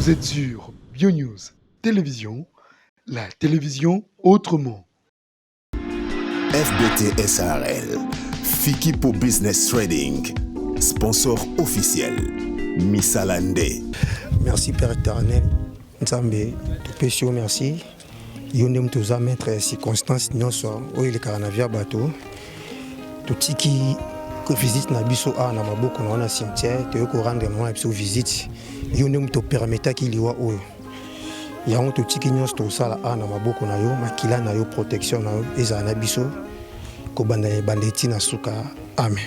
Vous êtes sur BioNews Télévision, la télévision autrement. FBT SARL, Fikipo Business Trading, sponsor officiel, Missalande. Merci Père éternel, Nzambe, Tupesio merci. Yondem toza mettre circonstances nyonso oyo karanavia bato. Tutiki ko visite na biso a na maboko na wana cimetière te ko rendre na biso visite. Yondem to permettre ki liwa oyo. Yango tutiki nyonso to sala a na maboko na yo, makila na yo protection na yo eza na biso ko banda bandeti na suka. Amen.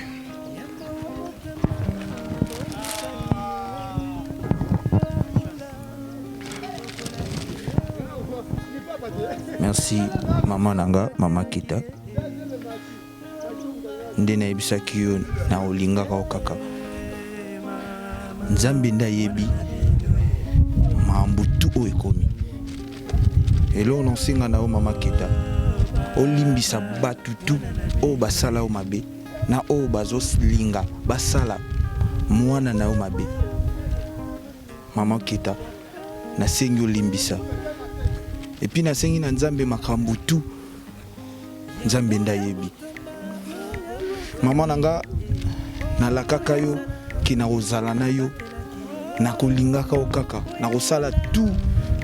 Merci maman nanga, maman Kita. Ndena ebisaki yo na olinga ka okaka. Nzambe nda yebi mambutu o ekomi. Elo non singa na o maman Kita. Olimbisa batutu o basala o mabe na o bazos linga basala mwana na o mabe. Maman Kita na sengi olimbisa. Et puis na sengi na nzambe makambo tu nzambe nda yebi mama nanga na lakaka yo kina kozala na yo na kolingaka okaka na kosala tu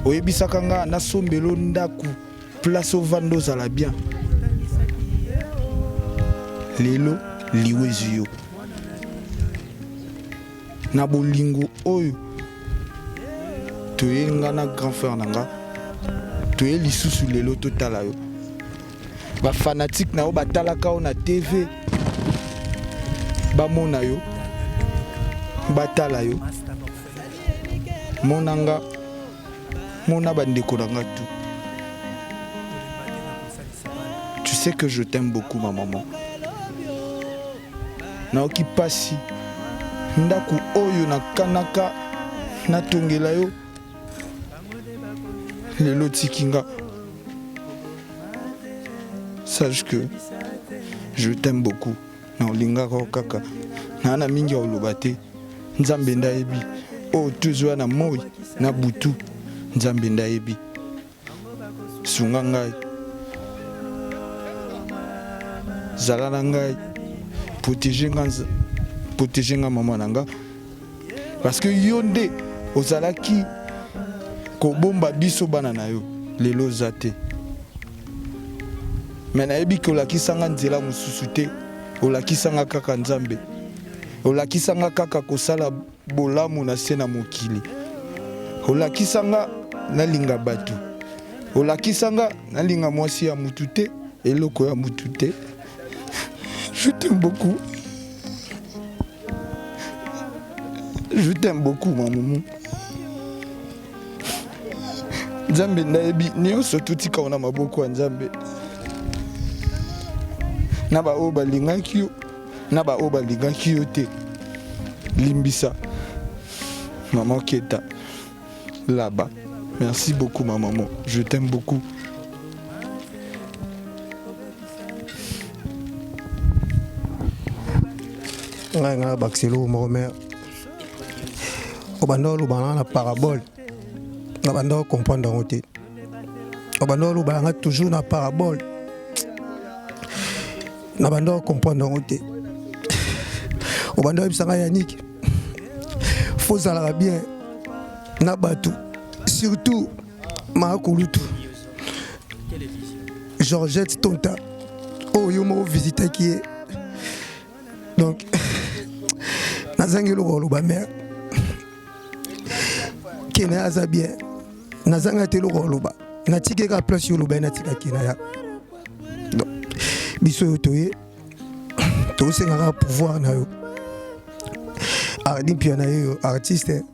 oyebisaka nga na sombelo ndaku place ovando zala bien lelo liwezi yo na bolingo oyo toyenga na grand frère nanga tu es lisusu lelo totala yo ba fanatique na yo batalaka yo na TV bamona yo batala yo monanga mona bandeko nanga tout. Tu sais que je t'aime beaucoup ma maman naoki pasi ndaku oyo na kanaka natongela yo lelo tikinga. Sache que je t'aime beaucoup. Na olinga ka kaka. Na na mingi olobate. Nzambe nda yebi. O tuzwa na moi na butu. Nzambe nda yebi. Sunga ngai. Zala na ngai. Protéger nga maman nanga. Parce que yonde ozalaki ko bomba biso bana na yo lelo zate mais nayebi ke olakisanga nzela mosusu te olakisanga kaka nzambe olakisanga kaka kosala bolamu na se na mokili olakisanga nalinga bato olakisanga nalinga mwasi ya mutu te eloko ya mutu te. Je t'aime beaucoup. Je t'aime beaucoup ma maman. Nzambe ndayebi nyonso tutika ona maboko ya nzambe na ba oyo balingaki yo na ba oyo balingaki yo te limbisa maman Keta là-bas. Merci beaucoup ma maman, je t'aime beaucoup. Nga bakselo mo mère obandolo banana parabole. Nabanda comprendre en côté. Obandolo banga toujours na parabole. Nabanda comprendre en côté. Obandolo bisanga Yannick. Faut ça bien. Nabatu. Surtout Makulutu. Georgette Tonta. Oh yo mo visiter qui est. Donc nazangelo ko ba mère. Kena aza bien. Nazanga te loko loba na tike ka place yo loba na tika kina ya donc biso yo toye to senga pouvoir na yo ardi pia na yo artiste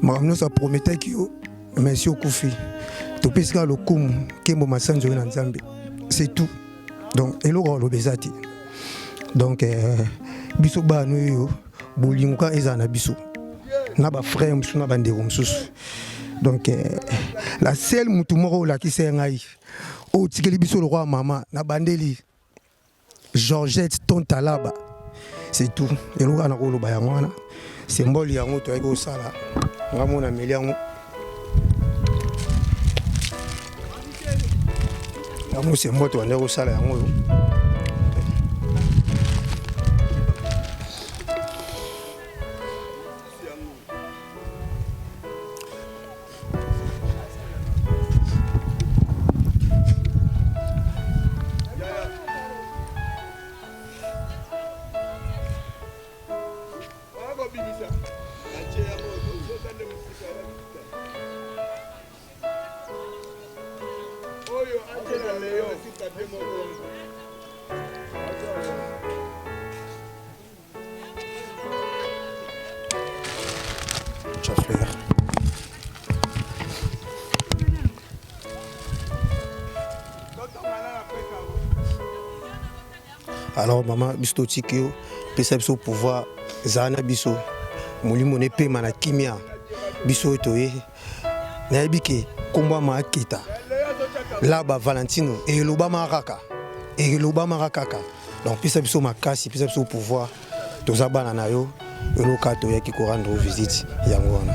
makamno sa promettait ki yo monsieur Koufi to pesika lokumu kembo masanzo na nzambe c'est tout donc eloko lobezati donc biso ba no yo bolinga ezana biso na ba frère musu na bandeko mususu. Donc la seule mutumoro la qui s'est ngai o tikeli biso le roi maman na bandeli Georgette Tontalaba c'est tout et lo kana ko lo ba yangwana symbole yango to ay ko sala ngamona meli yango yango c'est moto wande kosala yango oyo Fleur. Alors maman biso tikio pesa biso pouvoir zana biso molimo ne pema na kimia biso toye na ebike komba ma kita laba Valentino et lobama kaka donc pesa biso makasi pesa biso pouvoir tozabana na yo loka toye ki ko rendre visite yango wana.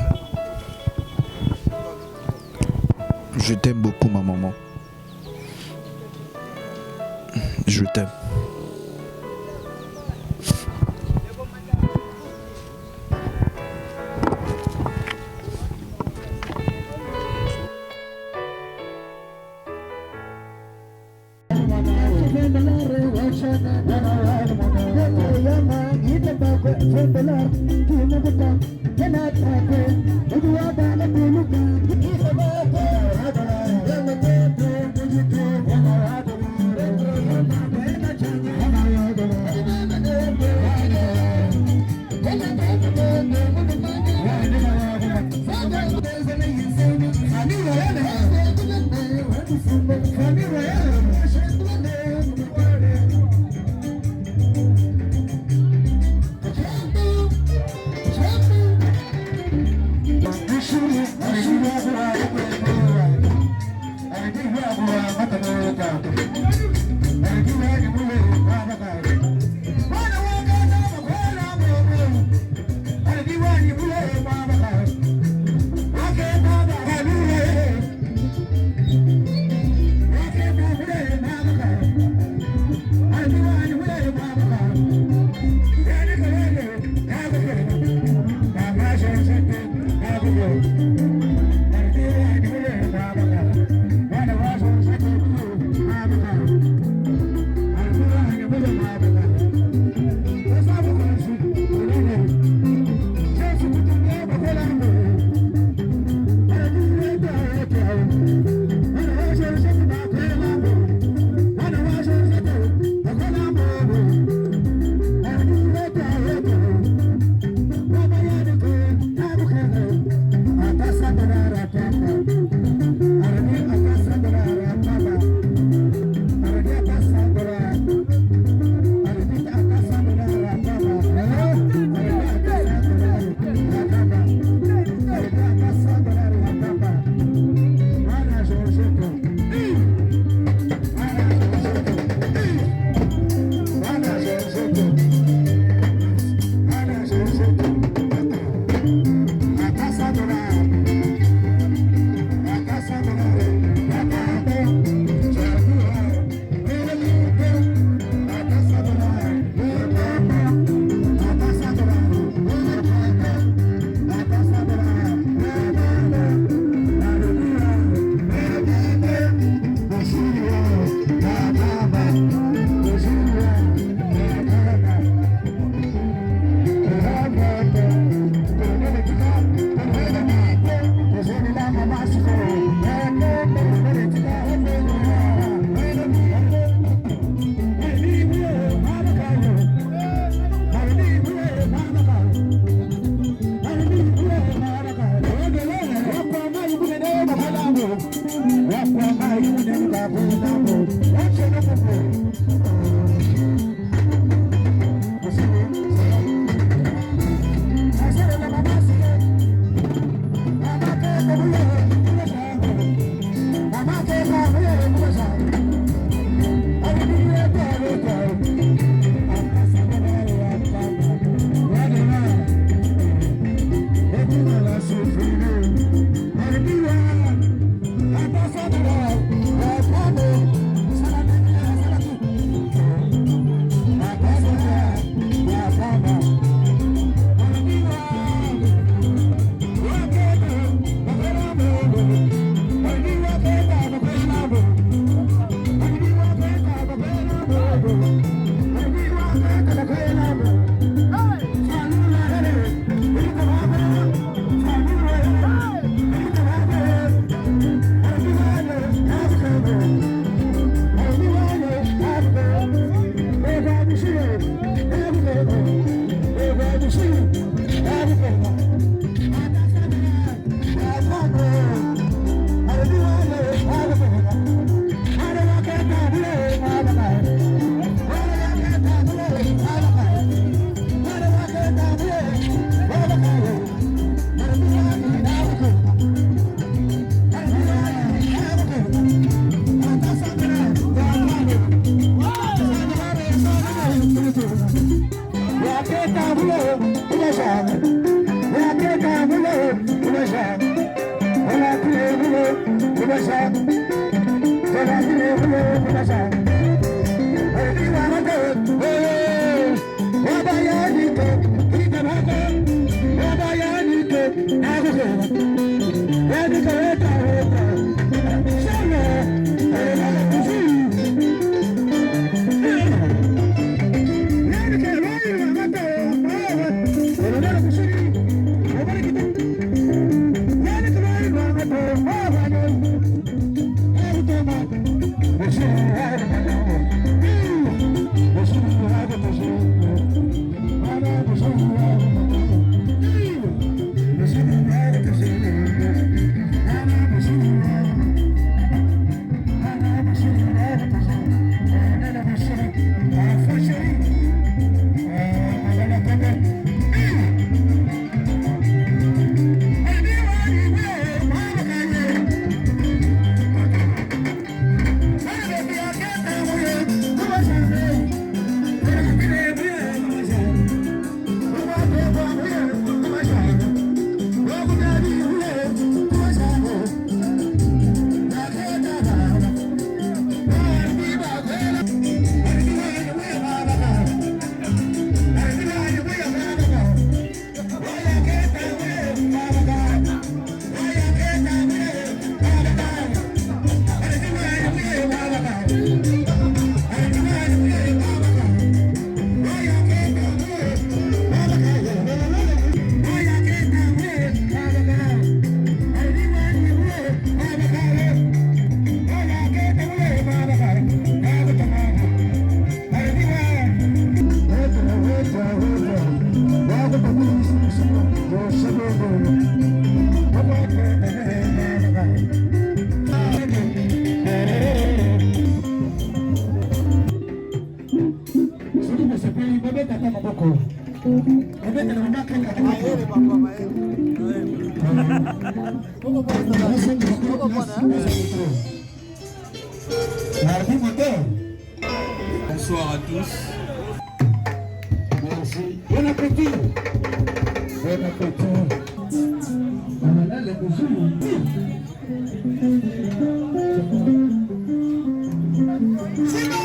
Je t'aime beaucoup ma maman. Je t'aime. Bonsoir à tous. Merci. Bon appétit. Bon appétit. Voilà le bonjour. C'est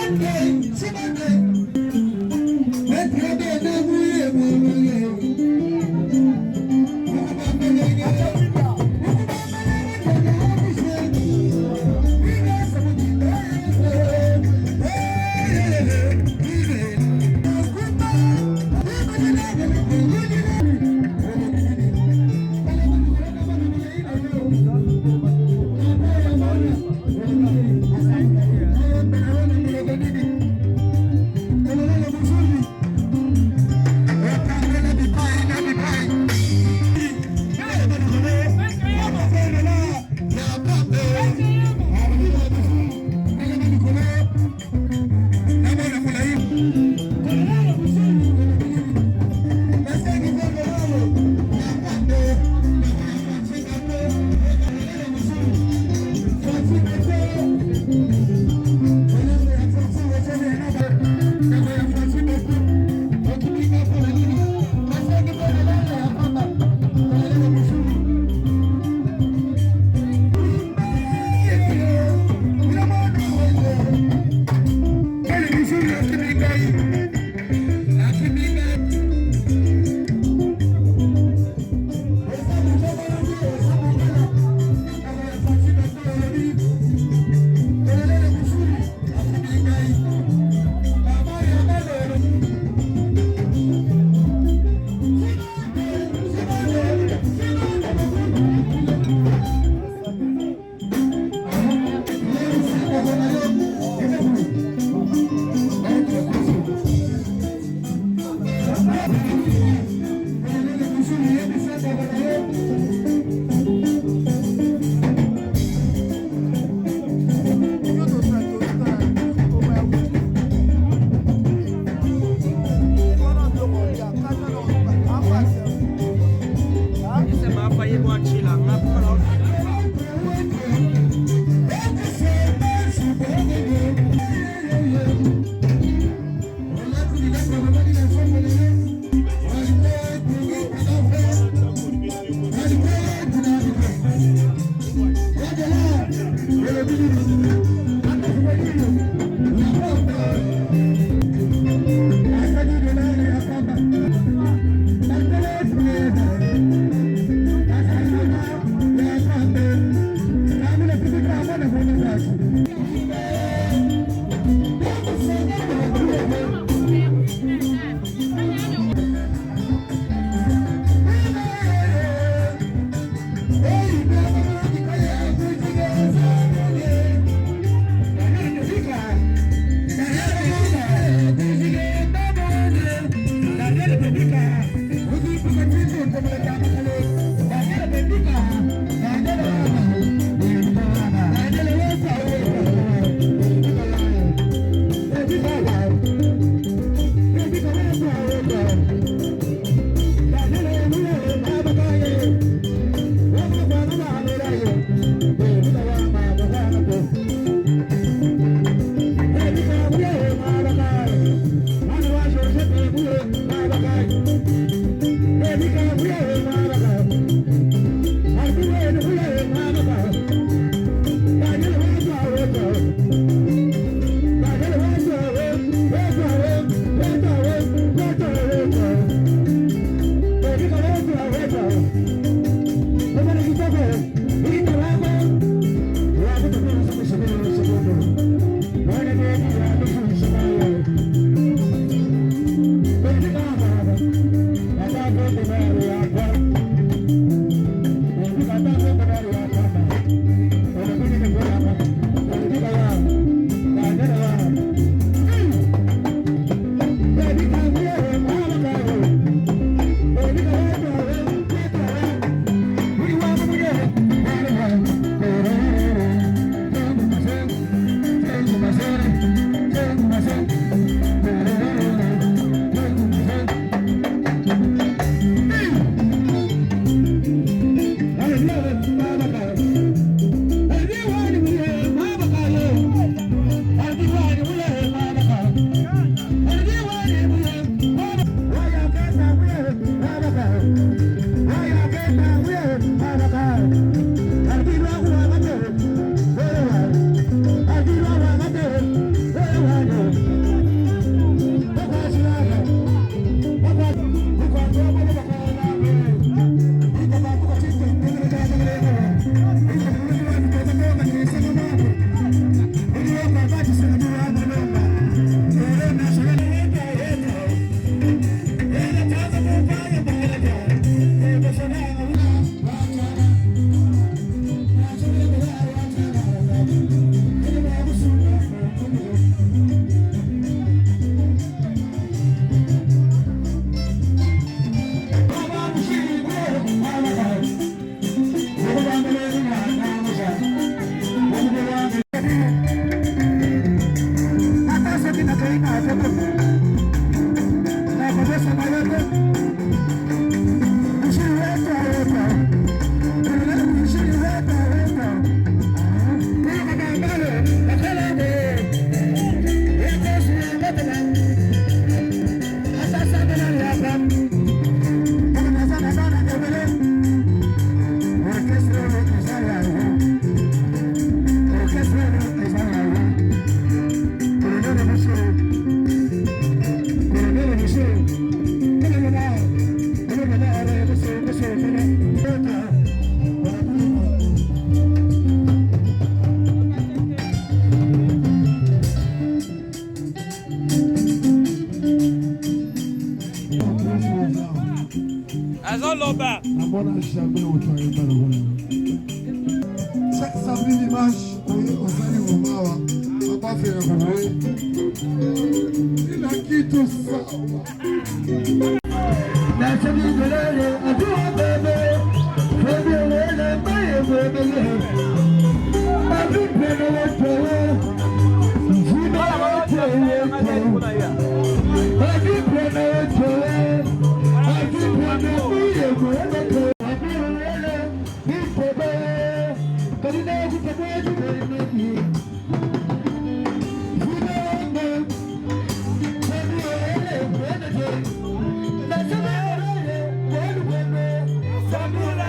jamais otwaye bana wana chaque samedi dimanche oye ozali komawa abafela koye ina kitu sawa nasani golele atua bebe bebe wele baye bebe abipe no wotowe jina wotowe abipe no wotowe abipe no muye wotowe Samura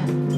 Hey!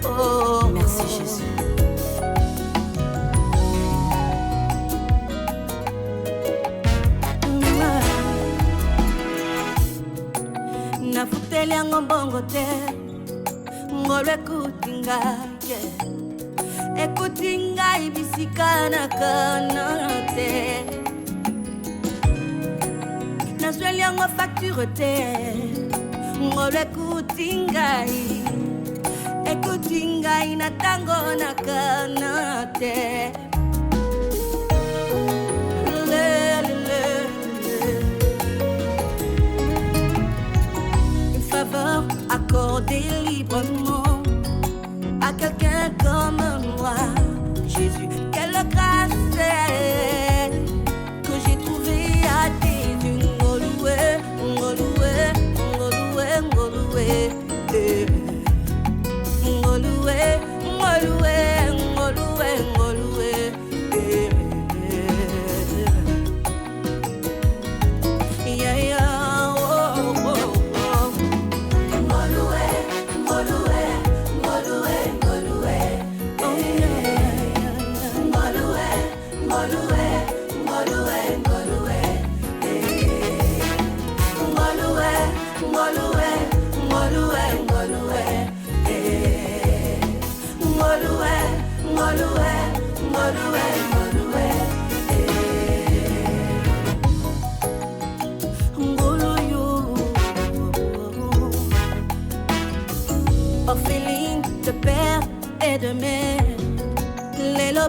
Oh, merci Jésus. Nafuteli yango mbongo te, ngolo ekuti ngai, ekuti ngai bisika nakana te. Nazweli yango facture te, ngolo ekuti ngai, ekuti ngai na tango nakana te. Accordé librement à quelqu'un comme moi. Jésus, quelle grâce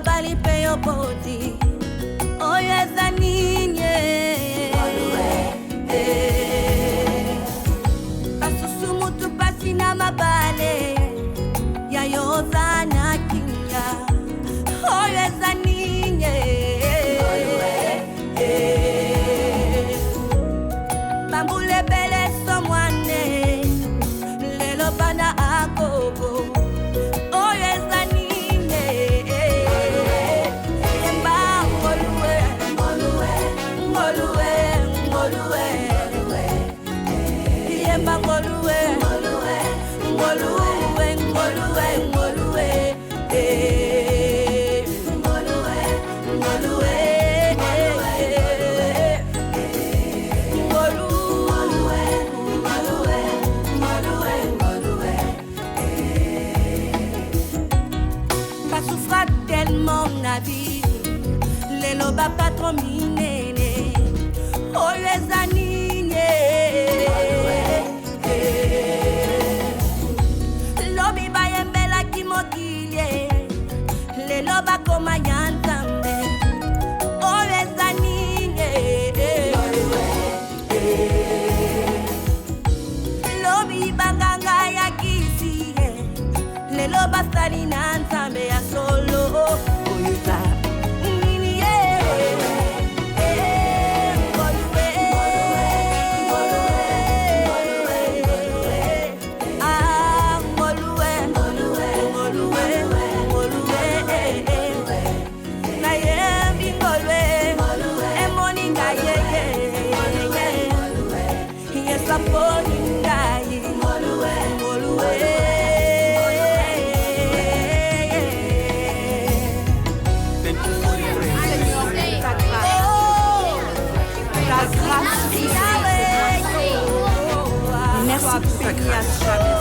bali pe yo boti oyo eza nini basusu mutu pasi na mabale ya yoza na kinga oyo eza nini bambule bele somwane lelo bana agogo oyo eza nini yemba ngoluwe ngoluwe ngoluwe ngoluwe yemba ngoluwe ngoluwe ngoluwe ngoluwe ngoluwe lelo bapatro minene oyo eza nini lobi bayembelaki mokili lelo bakoma ya nzambe oyo eza nini lobi banganga ya kisi lelo basali na nzambe ya solo oyo eza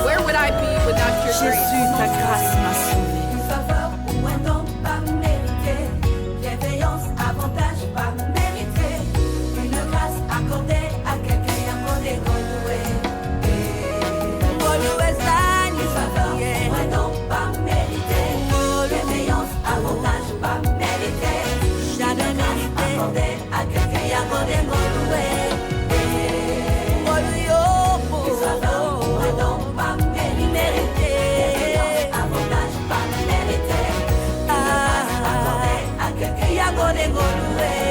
Where would I be without your grace? Jésus, ta grâce m'a sauvé. Faveur ou un don pas mérité, bienveillance, avantage pas mérité, une grâce accordée à quelqu'un à mon égoloué. Égoloué, ça n'y faveur ou un don pas mérité, bienveillance, avantage pas mérité, jamais mérité, accordée à quelqu'un à mon égoloué. Avantage pas mérité, avantage pas mérité,